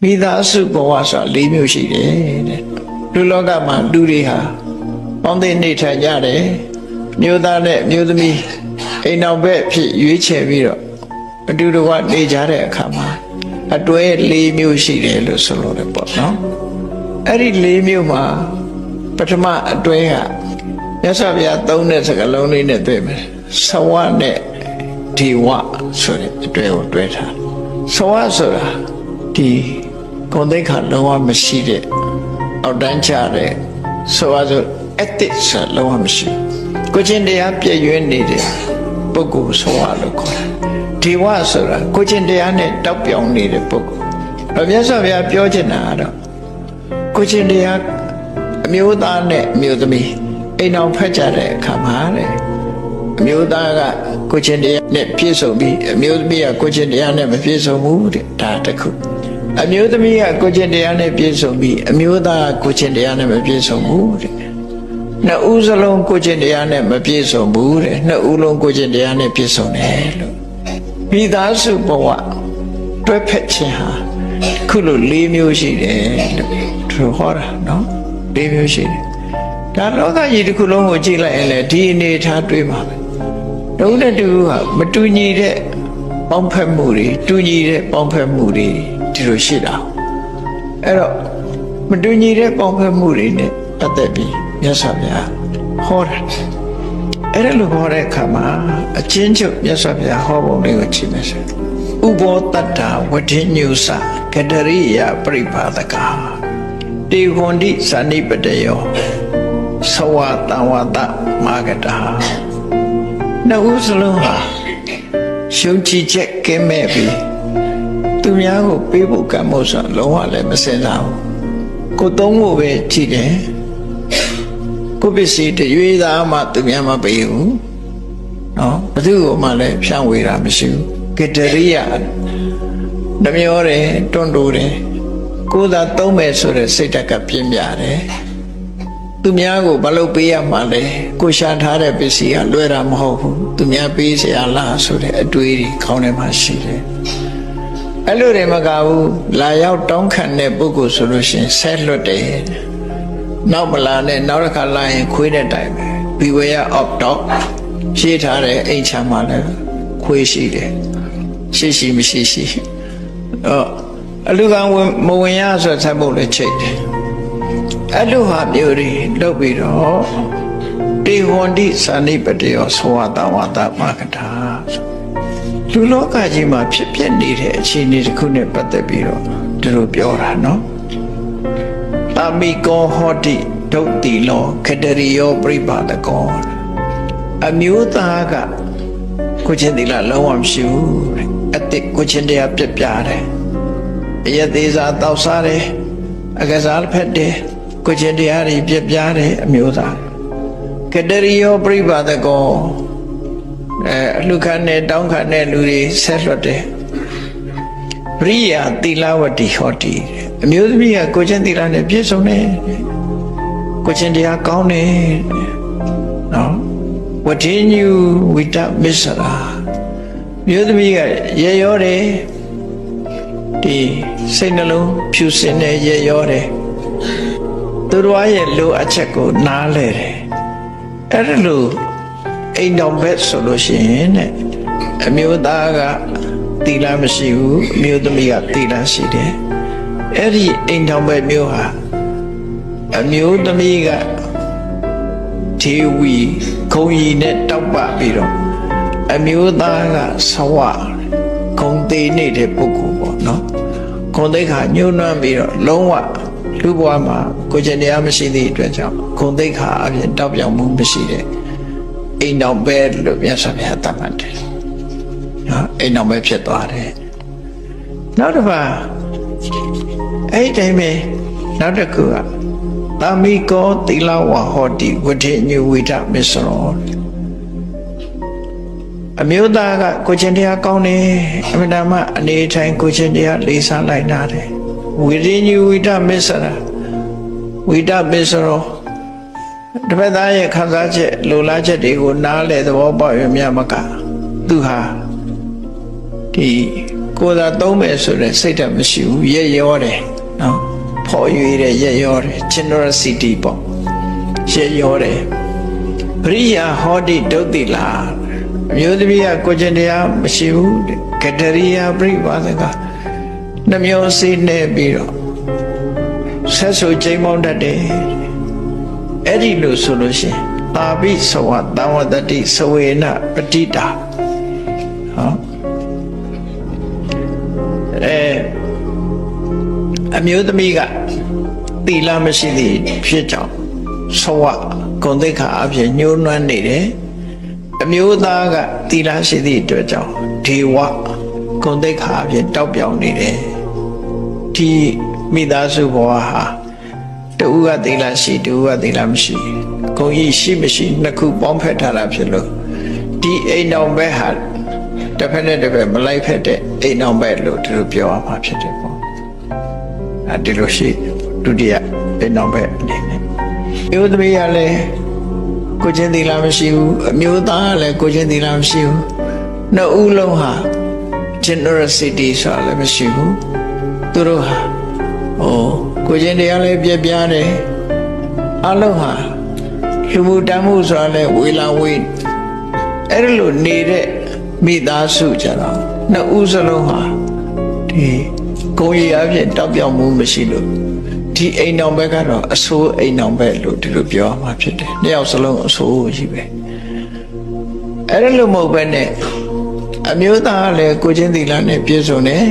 မိသားစုဘဝဆိုတာ၄မျိုးရှိတယ်တဲ့လူလောကမှာလူတွေဟာပေါင်းသိနေထိုင်ကြတယ်မျိုးသားနဲ့မျိုးသမီးအိမ်နောက်ဘက်ဖြစ်ရွေးချယ်ပြီးတော့အတူတကွနေကြတဲ့အခါမှာအတွဲ၄မျိုးရှိတယ်လို့ဆိုလို့လည်းပေါ့နော်အဲ့ဒီ၄မျိုးမှာပထမအတွဲကမြတ်စွာဘုရားသုံးတဲ့စကားလုံးလေးနဲ့တွေ့မယ်သဝနဲ့ဒီဝဆိုတဲ့အတွဲကိုတွဲထားသဝဆိုတာဒီဂုဏ်သိက္ခာလုံးဝမရှိတဲ့အောက်တန်းချတဲ့ဆိုပါစို့ ethics ဆိုတာလုံးဝမရှိကိုချင်းတရားပြည့်ရွံ့နေတဲ့ပုဂ္ဂိုလ်ဆိုရလို့ခေါ်တယ်ဒီဝဆိုတာကိုချင်းတရားနဲ့တောက်ပြောင်နေတဲ့ပုဂ္ဂိုလ်မြတ်စွာဘုရားပြောချင်တာကတော့ကိုချင်းတရားအမျိုးသားနဲ့အမျိုးသမီးအိမ်အောင်ဖက်ကြတဲ့အခါမှာတဲ့အမျိုးသားကကိုချင်းတရားနဲ့ပြည့်စုံပြီးအမျိုးသမီးကကိုချင်းတရားနဲ့မပြည့်စုံဘူးတဲ့ဒါတစ်ခုအမျိုးသမီးကကိုချင်းတရားနဲ့ပြည့်စုံပြီးအမျိုးသားကကိုချင်းတရားနဲ့မပြည့်စုံဘူးတဲ့နှစ်ဦးစလုံးကိုချင်းတရားနဲ့မပြည့်စုံဘူးတဲ့နှစ်ဦးလုံးကိုချင်းတရားနဲ့ပြည့်စုံတယ်လို့မိသားစုဘဝတွဲဖက်ခြင်းဟာခုလို၄မျိုးရှိတယ်လို့သူဟောတာနော်၄မျိုးရှိတယ်ဒါလောကကြီးတစ်ခုလုံးကိုကြည့်လိုက်ရင်လည်းဒီအနေထားတွေးမှာပဲတုံးတဲ့တူကမတူညီတဲ့ပေါင်းဖက်မှုတွေတူညီတဲ့ပေါင်းဖက်မှုတွေဒီလိုရှိတာအဲ့တော့မတူညီတဲ့ပေါင်းဖက်မှုတွေနဲ့ပတ်သက်ပြီးမြတ်စွာဘုရားဟောတာအဲ့ဒါလိုဟောတဲ့အခါမှာအချင်းချုပ်မြတ်စွာဘုရားဟောပုံလေးကိုကြည့်မယ်ဆိုဥဘောတတ္တဝဋ္ဌိညုစကတရိယပရိပါဒကတေဟွန်တိဇာနိပတယောသဝတံဝတမာဂတာနှစ်ဦးစလုံးဟာရှုံချချက်ကဲမဲ့ပြီးသူများကိုပေးဖို့ကံမို့ဆိုလုံးဝလည်းမစင်စားဘူးကိုသုံးဖို့ပဲကြည့်တယ်ကိုပစ္စည်းတရွေးသားမှသူများမပေးဘူးနော်ဘယ်သူ့ကိုမှလည်းဖြန့်ဝေတာမရှိဘူးကတရိယနှမျောတယ်တွန့်တိုးတယ်ကိုယ်သာသုံးမယ်ဆိုတဲ့စိတ်ဓာတ်ကပြင်းပြတယ်သူများကိုဘာလို့ပေးရမှာလဲကိုရှာထားတဲ့ပစ္စည်းကလွယ်တာမဟုတ်ဘူးသူများပေးเสียလားဆိုတဲ့အတွေးကြီးခေါင်းထဲမှာရှိတယ်အဲ့လိုတွေမကဘူးလာရောက်တောင်းခံတဲ့ပုဂ္ဂိုလ်ဆိုလို့ရှိရင်ဆက်လွတ်တယ်နောက်မလာနဲ့နောက်တစ်ခါလာရင်ခွေးတဲ့တိုင်ပဲ beware of dog ရှင်းထားတဲ့အိမ်ချမ်းမှာလည်းခွေးရှိတယ်ရှိမရှိအလူကံမဝင်ရဆိုဆက်ဖို့လည်းချိတ်တယ်အဲ့လိုဟာမျိုးတွေလုပ်ပြီးတော့တေဟွန်တိဇာနိပတယောသဝတဝတမဂတာလူလောကကြီးမှာဖြစ်ပျက်နေတဲ့အခြေအနေတစ်ခုနဲ့ပတ်သက်ပြီးတော့သူတို့ပြောတာနော်တာမိကောဟောတိဒုတ်တိလောခတရိယောပရိပါဒကောအမျိုးသားကကိုချင်းသီလလုံးဝမရှိဘူးအတိတ်ကိုချင်းတရားပြပြတယ်အယသေးစားတောက်စားတယ်အကစားဖက်တယ်ကိုချင်းတရားတွေပြပြတယ်အမျိုးသားကတရိယောပရိပါဒကောအလှခံနဲ့တောင်းခံတဲ့လူတွေဆက်လွတ်တယ်ပရိယာသီလဝတိဟောတိအမျိုးသမီးကကိုချင်းသီလနဲ့ပြည့်စုံတယ်ကိုချင်းတရားကောင်းတယ်နော်ဝဋ္ဌိညုဝိတမစ္စရာမျိုးသမီးကရေရောတယ်ဒီစိတ်နှလုံးဖြူစင်တဲ့ရေရောတယ်သူတို့ရဲ့လိုအပ်ချက်ကိုနားလဲတယ်အဲ့ဒါလို့အိမ်တော်ဘက်ဆိုလို့ရှိရင်တဲ့အမျိုးသားကသီလမရှိဘူးအမျိုးသမီးကသီလရှိတယ်အဲ့ဒီအိမ်တော်ဘက်မျိုးဟာအမျိုးသမီးကထေဝီခုံရီနဲ့တောက်ပပြီးတော့အမျိုးသားကဆဝခုံသေးနေတဲ့ပုဂ္ဂိုလ်ပေါ့နော်ခုံသိက္ခာညှိုးနှွမ်းပြီးတော့လုံးဝလူဘဝမှာကိုယ်ကျင်တရားမရှိသည့်အတွက်ကြောင့်ခုံသိက္ခာအပြင်တောက်ပြောင်မှုမရှိတဲ့အိမ်တော်ပဲလို့မြတ်စွာဘုရားသတ်မှတ်တယ်နော်အိမ်တော်ပဲဖြစ်သွားတယ်နောက်တစ်ပါးအဲ့ဒီတိုင်းပဲနောက်တစ်ခုကတာမိကောသီလဝဟောတိဝဋ္ဌိညုဝိဒမစ္စရောအမျိုးသားကကိုချင်းတရားကောင်းတယ်အမှန်တမ်းအနေထိုင်ကိုချင်းတရားလေးစားလိုက်နာတယ်ဝဋ္ဌိညုဝိဒမစ္စရာဝိဒမစ္စရောတပတ်သားရဲ့ခံစားချက်လိုလားချက်တွေကိုနားလဲသဘောပေါက်ရမြမကသူဟာဒီ ကိုယ်သာသုံးမယ်ဆိုတဲ့စိတ်ဓာတ်မရှိဘူးရက်ရောတယ်နော်ဖော်ရွေတဲ့ရက်ရောတယ် generosity ပေါ့ရက်ရောတယ်ပရိယာဟောတိဒုတ်တိလာအမျိုးသမီးကကိုကျင်တရားမရှိဘူးကတရိယာပြိပါဒကနှမျိုးစေးနေပြီးတော့ဆက်ဆူချိန်မောင်းတတ်တယ်အဲ့ဒီလိုဆိုလို့ရှိရင်တာပိသဝတံဝတ္တိသဝေနပတိတာဟောအမျိုးသမီးကသီလမရှိသည့်ဖြစ်ကြောင်းသဝဂုဏ်သိက္ခာအဖြစ်ညှိုးနွမ်းနေတယ်အမျိုးသားကသီလရှိသည့်အတွက်ကြောင့်ဒေဝဂုဏ်သိက္ခာအဖြစ်တောက်ပြောင်နေတယ်ဒီမိသားစုဘဝဟာတူကသီလရှိတူကသီလမရှိဂုဏ်ကြီးရှိမရှိနှစ်ခုပေါင်းဖက်ထားတာဖြစ်လို့ဒီအိမ်တော်ဘက်ဟာတစ်ဖက်နဲ့တစ်ဖက်မလိုက်ဖက်တဲ့အိမ်တော်ဘက်လို့သူတို့ပြောရမှာဖြစ်တယ်ပေါ့အဲဒီလိုရှိဒုတိယအိမ်တော်ဘက်အနေနဲ့မျိုးသမီးကလည်းကိုချင်းသီလမရှိဘူးအမျိုးသားကလည်းကိုချင်းသီလမရှိဘူးနှစ်ဦးလုံးဟာ generosity ဆိုတာလည်းမရှိဘူးသူတို့ဟာကိုချင်းတရားလည်းပြပြတယ်အလုံးဟာလူမှုတမ်းမှုဆိုတာလည်းဝေလာဝေးအဲ့ဒါလိုနေတဲ့မိသားစုကြတော့နှစ်ဦးစလုံးဟာဒီကိုယ်ရည်အဖြစ်တောက်ပြောင်မှုမရှိလို့ဒီအိမ်တော်ဘက်ကတော့အဆိုးအိမ်တော်ဘက်လို့ဒီလိုပြောမှာဖြစ်တယ်နှစ်ယောက်စလုံးအဆိုးကြီးပဲအဲ့ဒါလိုမဟုတ်ပဲနဲ့အမျိုးသားကလည်းကိုချင်းသီလနဲ့ပြည့်စုံတယ်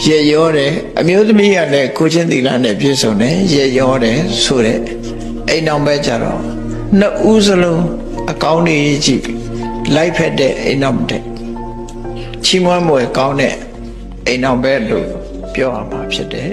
ရရောတယ်အမျိုးသမီးကလည်းကိုချင်းသီလနဲ့ပြည့်စုံတယ်ရရောတယ်ဆိုတဲ့အိမ်တော်ဘက်ကြတော့နှစ်ဦးစလုံးအကောင်းကြီးကြည့်လိုက်ဖက်တဲ့အိမ်တော်တဲ့ချီးမွမ်းမွယ်ကောင်းတဲ့အိမ်တော်ဘက်လို့ပြောရမှာဖြစ်တယ်